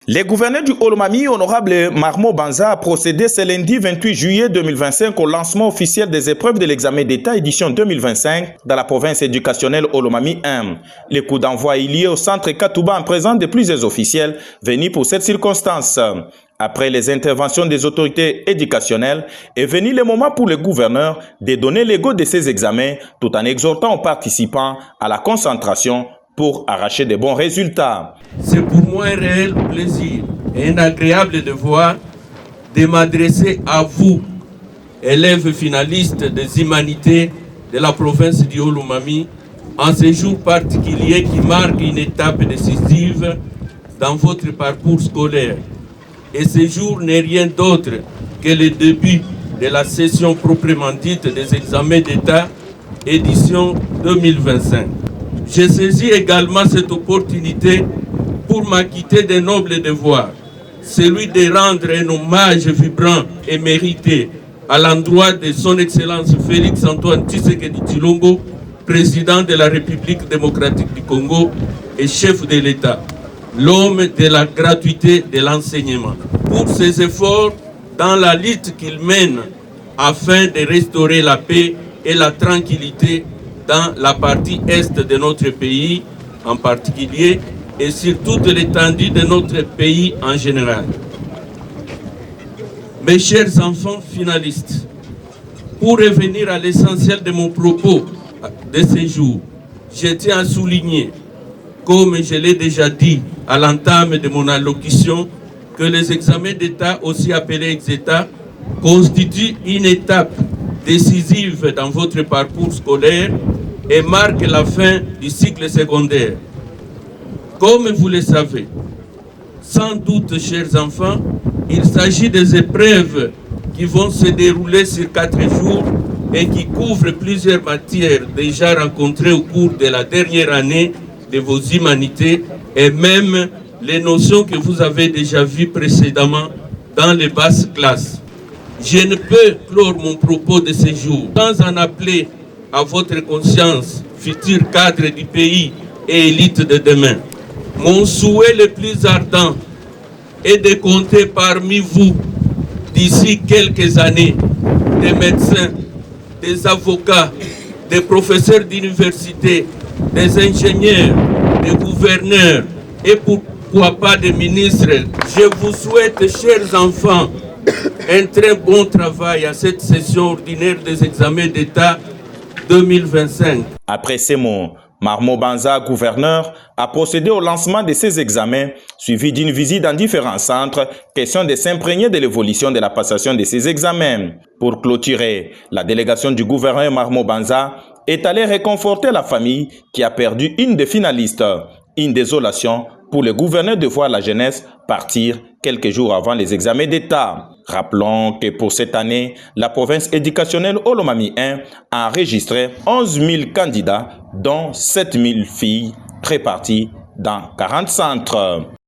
Les gouverneurs du Olomami, honorable Marmo Banza, a procédé ce lundi 28 juillet 2025 au lancement officiel des épreuves de l'examen d'État édition 2025 dans la province éducationnelle Olomami 1. Le coup d'envoi est lié au centre Katouba en présence de plusieurs officiels venus pour cette circonstance. Après les interventions des autorités éducationnelles, est venu le moment pour le gouverneur de donner le go de ces examens tout en exhortant aux participants à la concentration pour arracher de bons résultats. C'est pour moi un réel plaisir et un agréable devoir de m'adresser à vous, élèves finalistes des humanités de la province du Olomami, en ce jour particulier qui marque une étape décisive dans votre parcours scolaire. Et ce jour n'est rien d'autre que le début de la session proprement dite des examens d'État édition 2025. J'ai saisi également cette opportunité pour m'acquitter d'un noble devoir, celui de rendre un hommage vibrant et mérité à l'endroit de son Excellence Félix Antoine Tshisekedi Tshilombo, président de la République démocratique du Congo et chef de l'État, l'homme de la gratuité de l'enseignement, pour ses efforts dans la lutte qu'il mène afin de restaurer la paix et la tranquillité dans la partie est de notre pays en particulier et sur toute l'étendue de notre pays en général. Mes chers enfants finalistes, pour revenir à l'essentiel de mon propos de ce jour, je tiens à souligner, comme je l'ai déjà dit à l'entame de mon allocution, que les examens d'État, aussi appelés ex-État, constituent une étape décisive dans votre parcours scolaire et marque la fin du cycle secondaire. Comme vous le savez, sans doute, chers enfants, il s'agit des épreuves qui vont se dérouler sur 4 jours et qui couvrent plusieurs matières déjà rencontrées au cours de la dernière année de vos humanités et même les notions que vous avez déjà vues précédemment dans les basses classes. Je ne peux clore mon propos de ce jour sans en appeler à votre conscience, futur cadre du pays et élite de demain. Mon souhait le plus ardent est de compter parmi vous, d'ici quelques années, des médecins, des avocats, des professeurs d'université, des ingénieurs, des gouverneurs et pourquoi pas des ministres. Je vous souhaite, chers enfants, un très bon travail à cette session ordinaire des examens d'État 2025. Après ces mots, Marmo Banza, gouverneur, a procédé au lancement de ces examens, suivi d'une visite dans différents centres, question de s'imprégner de l'évolution de la passation de ces examens. Pour clôturer, la délégation du gouverneur Marmo Banza est allée réconforter la famille qui a perdu une des finalistes. Une désolation pour le gouverneur de voir la jeunesse partir quelques jours avant les examens d'État. Rappelons que pour cette année, la province éducationnelle Olomami 1 a enregistré 11 000 candidats, dont 7 000 filles réparties dans 40 centres.